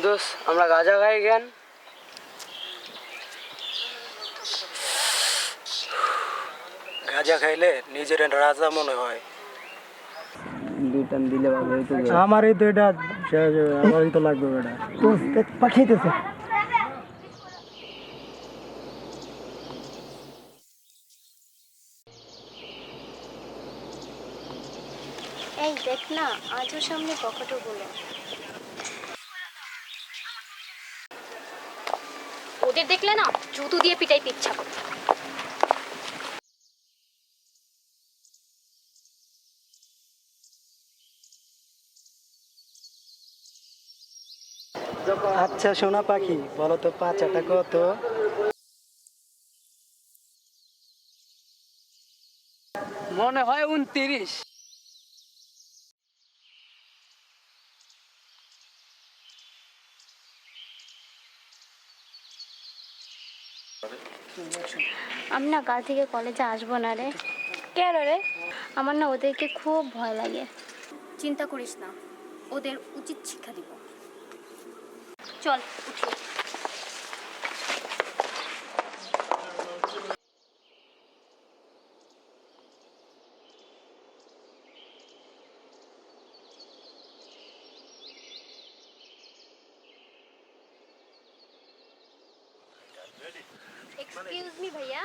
দোষ আমরা গাঁজা খাই কেন? গাঁজা খাইলে নিজের রাজা মনে হয়। দুই টান দিলে ভালো হইতো। আমারই তো এটা আমারই তো লাগবে বেটা। পাঠাইতেছে। এই দেখ না, আজও সামনে পকেটগুলো। ওদের দেখলে না জুতো দিয়ে পিটাইতে ইচ্ছা করে। আচ্ছা সোনা পাখি, বলো তো পাচাটা কত? মনে হয় 29। আমি না কাল থেকে কলেজে আসবো না রে। কেন রে? আমার না ওদেরকে খুব ভয় লাগে। চিন্তা করিস না, ওদের উচিত শিক্ষা দিব। চল উঠি। এক্সকিউজ মি ভাইয়া,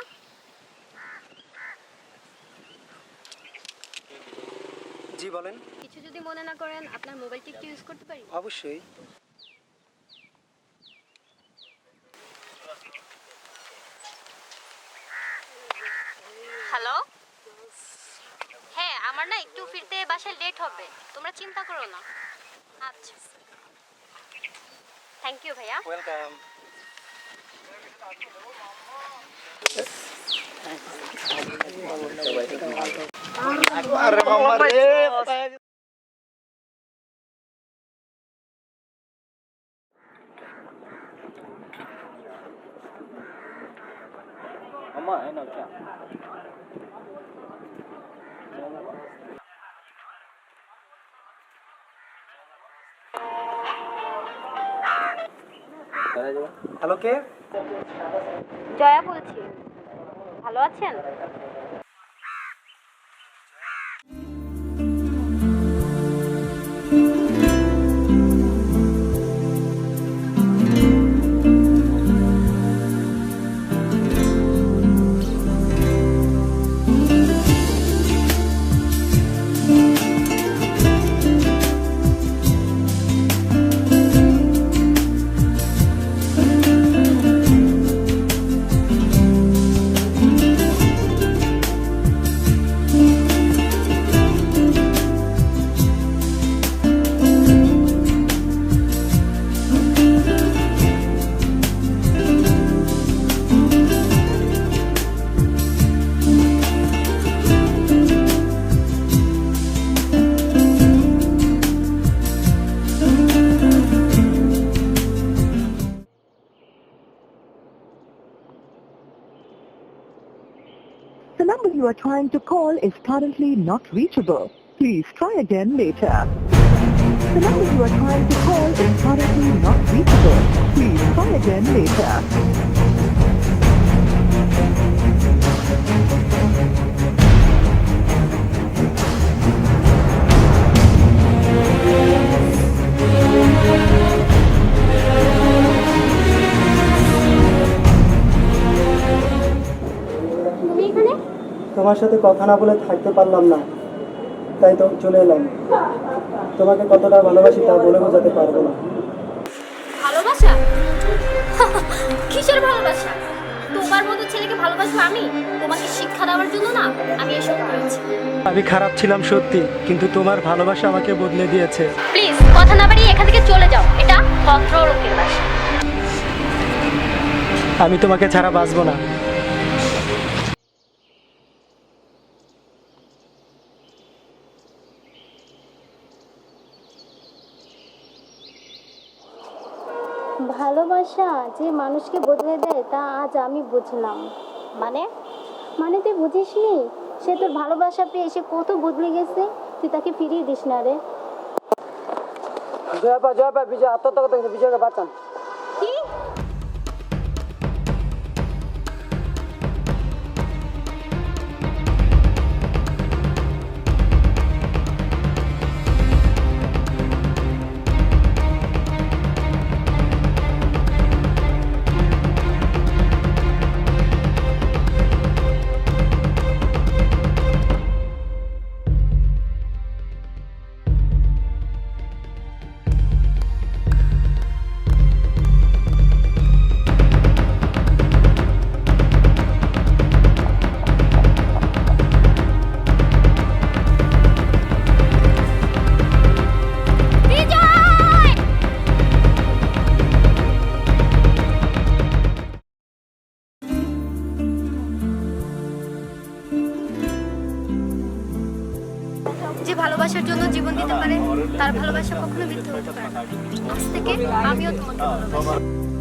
জি বলেন। কিছু যদি মনে না করেন আপনার মোবাইলটি একটু ইউজ করতে পারি? অবশ্যই। হ্যালো, হ্যাঁ আমার না একটু ফিরতে বাসায় লেট হবে, তোমরা চিন্তা করো না। আচ্ছা, থ্যাংক ইউ ভাইয়া। ওয়েলকাম। আরে মামা রে। মামা है ना क्या? হ্যালো কে? জয়া বলছি, ভালো আছেন? The number you are trying to call is currently not reachable. Please try again later. The number you are trying to call is currently not reachable. Please try again later. তুমি এখানে? তোমার সাথে কথা না বলে থাকতে পারলাম না, তাই তো চলে এলাম। তোমাকে কতটা ভালোবাসি তা বলে বোঝাতে পারবো না। ভালোবাসা? কিসের ভালোবাসা? তোমার মতো ছেলেকে ভালোবাসবো আমি? তোমাকে শিক্ষা দেওয়ার জন্য না আমি এসব করেছি। আমি খারাপ ছিলাম সত্যি, কিন্তু তোমার ভালোবাসা আমাকে বদলে দিয়েছে। প্লিজ কথা না বাড়িয়ে এখান থেকে চলে যাও, এটা ভদ্রলোকের বাসা। আমি তোমাকে ছাড়া বাঁচবো না। ভালোবাসা যে মানুষকে বদলে দেয় তা আজ আমি বুঝলাম। মানে মানে তুই বুঝিসনি? সে তোর ভালোবাসা পেয়ে সে কত বদলে গেছে, তুই তাকে ফিরিয়ে দিস না রে। জয়পা বিজয় আত্মহত্যা করতে গেছে, বিজয়কে বাঁচান। কি? যে ভালোবাসার জন্য জীবন দিতে পারে তার ভালোবাসা কখনো মিথ্যা হতে পারে না। আজ থেকে আমিও তোমাকে ভালোবাসি।